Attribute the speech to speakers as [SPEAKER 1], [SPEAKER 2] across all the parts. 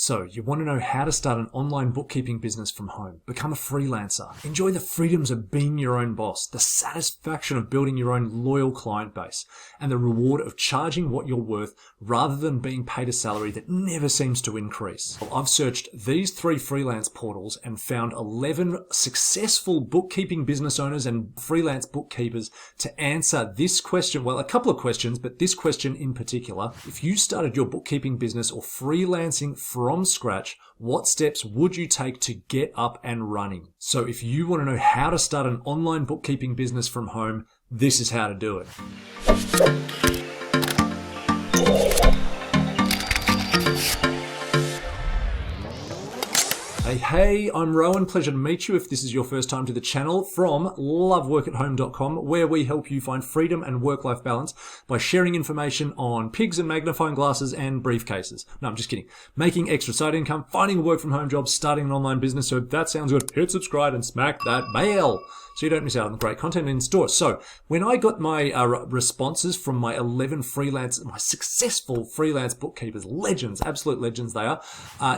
[SPEAKER 1] So you want to know how to start an online bookkeeping business from home, become a freelancer, enjoy the freedoms of being your own boss, the satisfaction of building your own loyal client base, and the reward of charging what you're worth rather than being paid a salary that never seems to increase. Well, I've searched these 3 freelance portals and found 11 successful bookkeeping business owners and freelance bookkeepers to answer this question. Well, a couple of questions, but this question in particular. If you started your bookkeeping business or freelancing from scratch, what steps would you take to get up and running? So if you want to know how to start an online bookkeeping business from home, this is how to do it. Hey, I'm Rowan. Pleasure to meet you if this is your first time to the channel from loveworkathome.com, where we help you find freedom and work-life balance by sharing information on pigs and magnifying glasses and briefcases. No, I'm just kidding. Making extra side income, finding a work-from-home job, starting an online business. So if that sounds good, hit subscribe and smack that bell so you don't miss out on the great content in store. So when I got my responses from my 11 my successful freelance bookkeepers, legends, absolute legends they are,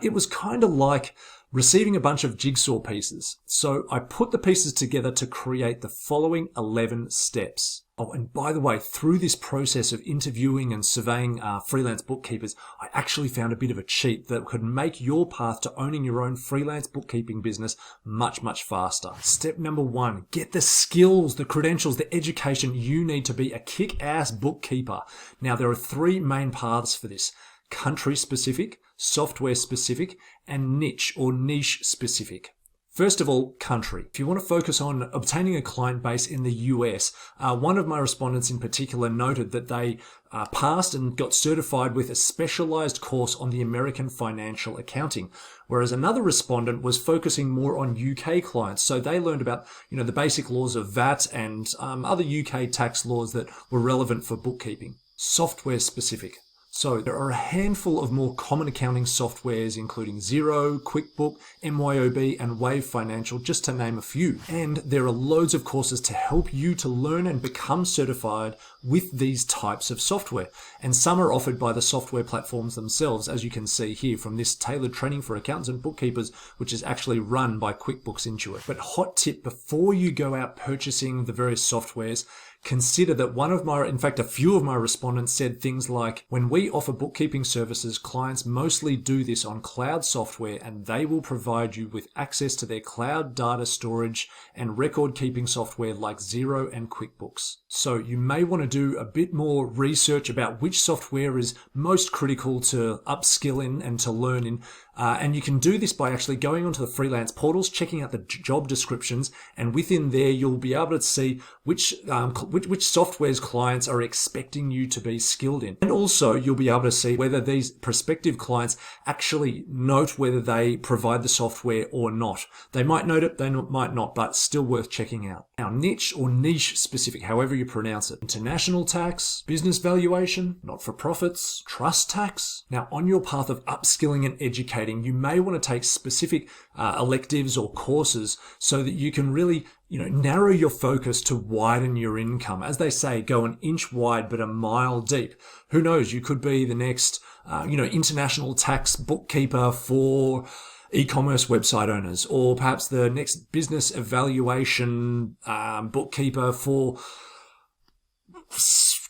[SPEAKER 1] it was kind of like receiving a bunch of jigsaw pieces. So I put the pieces together to create the following 11 steps. Oh, and by the way, through this process of interviewing and surveying freelance bookkeepers, I actually found a bit of a cheat that could make your path to owning your own freelance bookkeeping business much, much faster. Step number 1, get the skills, the credentials, the education you need to be a kick-ass bookkeeper. Now, there are 3 main paths for this: country specific, software specific, and niche or niche specific. First of all, country. If you want to focus on obtaining a client base in the US, one of my respondents in particular noted that they passed and got certified with a specialized course on the American financial accounting, whereas another respondent was focusing more on UK clients. So they learned about, the basic laws of VAT and other UK tax laws that were relevant for bookkeeping. Software specific. So there are a handful of more common accounting softwares, including Xero, QuickBook, MYOB, and Wave Financial, just to name a few. And there are loads of courses to help you to learn and become certified with these types of software. And some are offered by the software platforms themselves, as you can see here from this tailored training for accountants and bookkeepers, which is actually run by QuickBooks Intuit. But hot tip, before you go out purchasing the various softwares, consider that a few of my respondents said things like, when we offer bookkeeping services, clients mostly do this on cloud software, and they will provide you with access to their cloud data storage and record keeping software like Xero and QuickBooks. So you may want to do a bit more research about which software is most critical to upskill in and to learn in. And you can do this by actually going onto the freelance portals, checking out the job descriptions, and within there you'll be able to see which softwares clients are expecting you to be skilled in. And also you'll be able to see whether these prospective clients actually note whether they provide the software or not. They might note it, they might not, but still worth checking out. Now, niche or niche specific, however you pronounce it. International tax, business valuation, not-for-profits, trust tax. Now, on your path of upskilling and educating, you may want to take specific electives or courses so that you can really narrow your focus to widen your income. As they say, go an inch wide but a mile deep. Who knows, you could be the next international tax bookkeeper for e-commerce website owners, or perhaps the next business evaluation bookkeeper for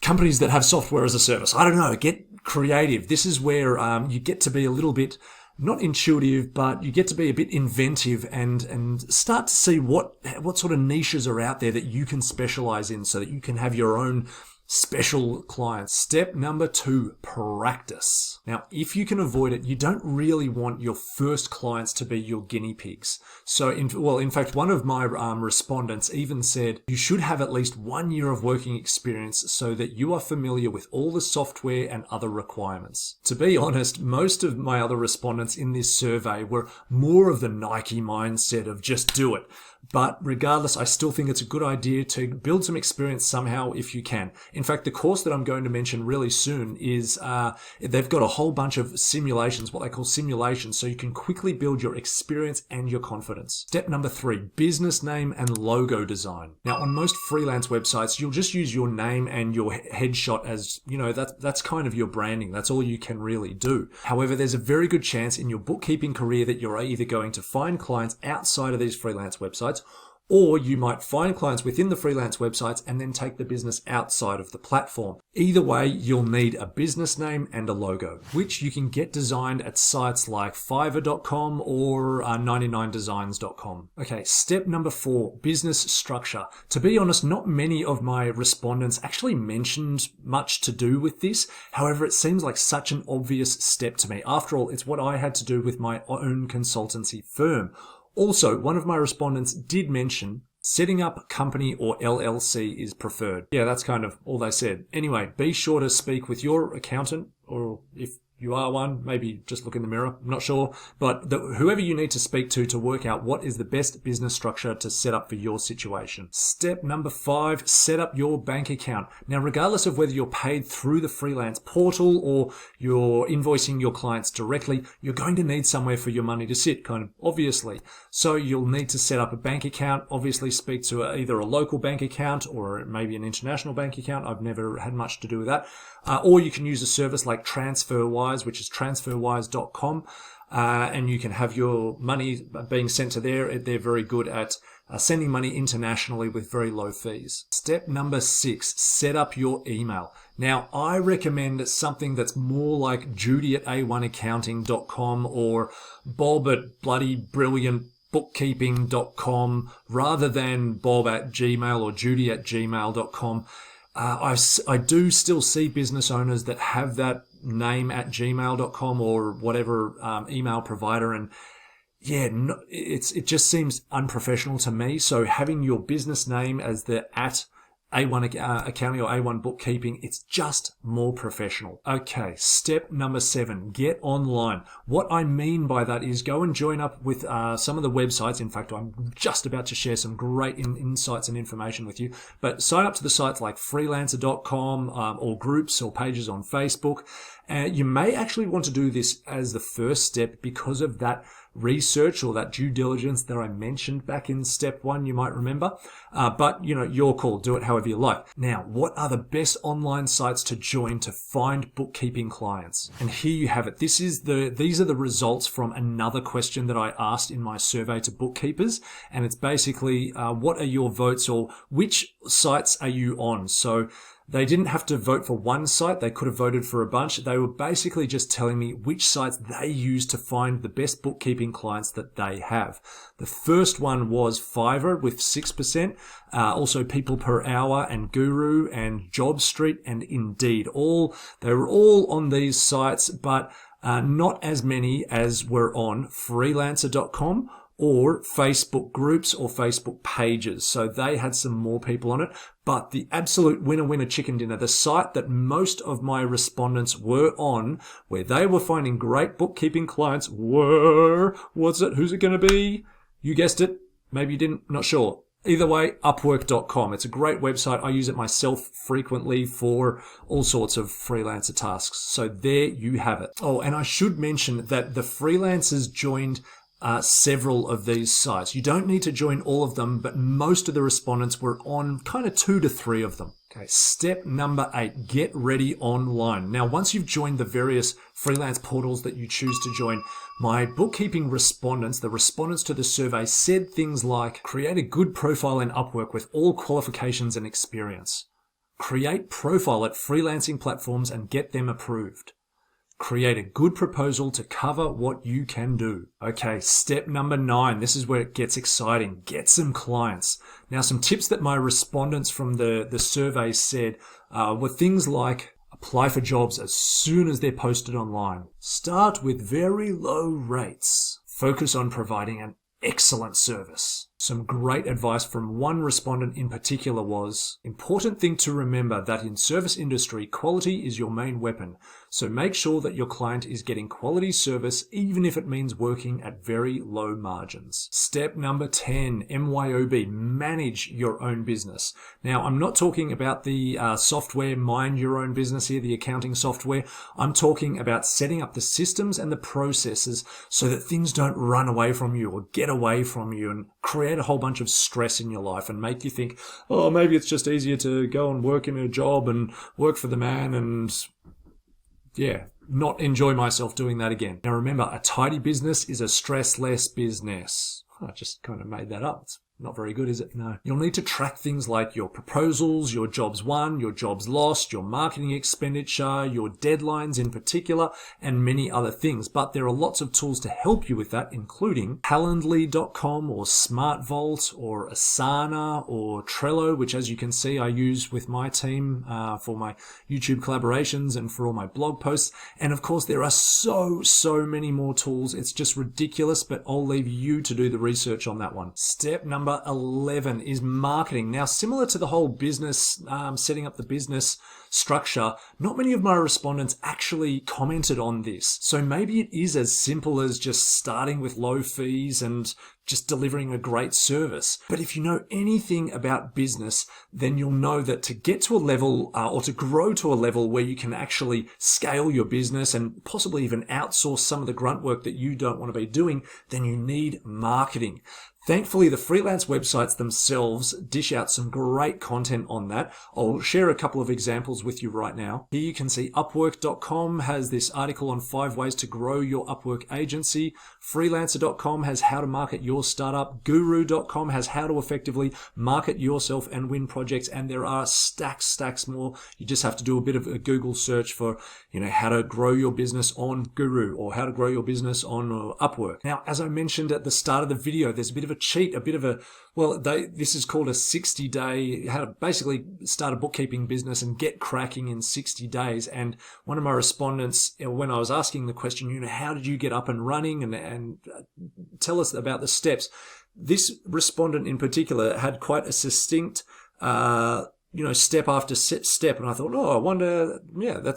[SPEAKER 1] companies that have software as a service. I don't know, get creative. This is where you get to be a little bit not intuitive, but you get to be a bit inventive and start to see what sort of niches are out there that you can specialize in so that you can have your own special clients. Step number 2, practice. Now, if you can avoid it, you don't really want your first clients to be your guinea pigs. So, in fact, one of my respondents even said you should have at least 1 year of working experience so that you are familiar with all the software and other requirements. To be honest, most of my other respondents in this survey were more of the Nike mindset of just do it. But regardless, I still think it's a good idea to build some experience somehow if you can. In fact, the course that I'm going to mention really soon is they've got a whole bunch of simulations, what they call simulations, so you can quickly build your experience and your confidence. Step number 3, business name and logo design. Now, on most freelance websites, you'll just use your name and your headshot as, that's kind of your branding. That's all you can really do. However, there's a very good chance in your bookkeeping career that you're either going to find clients outside of these freelance websites, or you might find clients within the freelance websites and then take the business outside of the platform. Either way, you'll need a business name and a logo, which you can get designed at sites like fiverr.com or 99designs.com. Okay, step number 4, business structure. To be honest, not many of my respondents actually mentioned much to do with this. However, it seems like such an obvious step to me. After all, it's what I had to do with my own consultancy firm. Also, one of my respondents did mention setting up a company or LLC is preferred. Yeah, that's kind of all they said. Anyway, be sure to speak with your accountant, or if you are one, maybe just look in the mirror, I'm not sure. But whoever you need to speak to work out what is the best business structure to set up for your situation. Step number 5, set up your bank account. Now, regardless of whether you're paid through the freelance portal or you're invoicing your clients directly, you're going to need somewhere for your money to sit, kind of obviously. So you'll need to set up a bank account, obviously speak to either a local bank account or maybe an international bank account. I've never had much to do with that. Or you can use a service like TransferWise, which is transferwise.com, and you can have your money being sent to there. They're very good at sending money internationally with very low fees. Step number 6, set up your email. Now, I recommend something that's more like Judy at a1accounting.com or Bob at bloody brilliant bookkeeping.com rather than Bob at Gmail or Judy at gmail.com. I do still see business owners that have that name at gmail.com or whatever email provider, and it just seems unprofessional to me. So having your business name as the at A1 accounting or A1 bookkeeping, it's just more professional. Okay, step number 7, get online. What I mean by that is go and join up with some of the websites. In fact, I'm just about to share some great insights and information with you. But sign up to the sites like freelancer.com or groups or pages on Facebook. You may actually want to do this as the first step because of that research or that due diligence that I mentioned back in step 1, you might remember. But, your call. Do it however you like. Now, what are the best online sites to join to find bookkeeping clients? And here you have it. These are the results from another question that I asked in my survey to bookkeepers. And it's basically, what are your votes, or which sites are you on? So they didn't have to vote for one site. They could have voted for a bunch. They were basically just telling me which sites they use to find the best bookkeeping clients that they have. The first one was Fiverr with 6%. Also People Per Hour and Guru and JobStreet and Indeed. They were all on these sites, but not as many as were on freelancer.com or Facebook groups or Facebook pages. So they had some more people on it. But the absolute winner chicken dinner, the site that most of my respondents were on, where they were finding great bookkeeping clients, who's it going to be? You guessed it. Maybe you didn't, not sure. Either way, upwork.com. It's a great website. I use it myself frequently for all sorts of freelancer tasks. So there you have it. Oh, and I should mention that the freelancers joined several of these sites. You don't need to join all of them, but most of the respondents were on kind of 2 to 3 of them. Okay, step number 8, get ready online. Now, once you've joined the various freelance portals that you choose to join, my bookkeeping respondents, the respondents to the survey, said things like, create a good profile in Upwork with all qualifications and experience. Create profile at freelancing platforms and get them approved. Create a good proposal to cover what you can do. Okay, step number 9. This is where it gets exciting. Get some clients. Now, some tips that my respondents from the survey said were things like apply for jobs as soon as they're posted online. Start with very low rates. Focus on providing an excellent service. Some great advice from one respondent in particular was, important thing to remember that in service industry, quality is your main weapon. So make sure that your client is getting quality service, even if it means working at very low margins. Step number 10, MYOB, manage your own business. Now, I'm not talking about the software, mind your own business here, the accounting software. I'm talking about setting up the systems and the processes so that things don't run away from you or get away from you and create a whole bunch of stress in your life and make you think, oh, maybe it's just easier to go and work in a job and work for the man and not enjoy myself doing that again. Now remember, a tidy business is a stress-less business. I just kind of made that up. It's not very good, is it? No. You'll need to track things like your proposals, your jobs won, your jobs lost, your marketing expenditure, your deadlines in particular, and many other things. But there are lots of tools to help you with that, including Calendly.com or SmartVault or Asana or Trello, which as you can see, I use with my team for my YouTube collaborations and for all my blog posts. And of course, there are so many more tools. It's just ridiculous, but I'll leave you to do the research on that one. Step number 11 is marketing. Now, similar to the whole business, setting up the business structure, not many of my respondents actually commented on this. So maybe it is as simple as just starting with low fees and just delivering a great service. But if you know anything about business, then you'll know that to get to a level or to grow to a level where you can actually scale your business and possibly even outsource some of the grunt work that you don't want to be doing, then you need marketing. Thankfully, the freelance websites themselves dish out some great content on that. I'll share a couple of examples with you right now. Here you can see Upwork.com has this article on 5 ways to grow your Upwork agency. Freelancer.com has how to market your startup. Guru.com has how to effectively market yourself and win projects. And there are stacks more. You just have to do a bit of a Google search for, how to grow your business on Guru or how to grow your business on Upwork. Now, as I mentioned at the start of the video, there's a bit of a cheat, this is called a 60-day, how to basically start a bookkeeping business and get cracking in 60 days. And one of my respondents, when I was asking the question, how did you get up and running and tell us about the steps? This respondent in particular had quite a succinct step after step. And I thought, I wonder,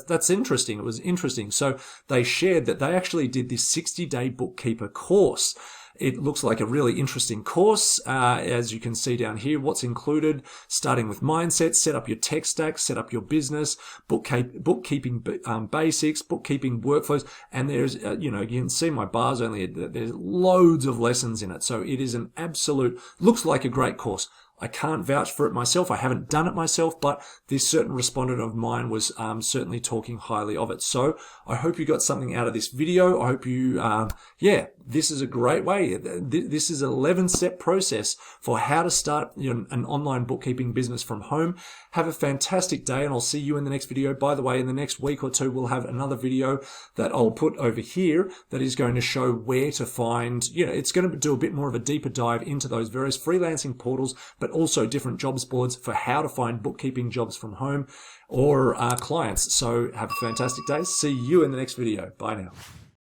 [SPEAKER 1] that's interesting. It was interesting. So they shared that they actually did this 60-day bookkeeper course. It looks like a really interesting course. As you can see down here, what's included, starting with mindset, set up your tech stack, set up your business, bookkeeping basics, bookkeeping workflows. And there's, you can see my bars only, there's loads of lessons in it. So it is an absolute, looks like a great course. I can't vouch for it myself. I haven't done it myself, but this certain respondent of mine was certainly talking highly of it. So I hope you got something out of this video. I hope you, this is a great way. This is an 11-step process for how to start an online bookkeeping business from home. Have a fantastic day, and I'll see you in the next video. By the way, in the next week or two, we'll have another video that I'll put over here that is going to show where to find, it's going to do a bit more of a deeper dive into those various freelancing portals, but also different jobs boards for how to find bookkeeping jobs from home or clients. So have a fantastic day. See you in the next video. Bye now.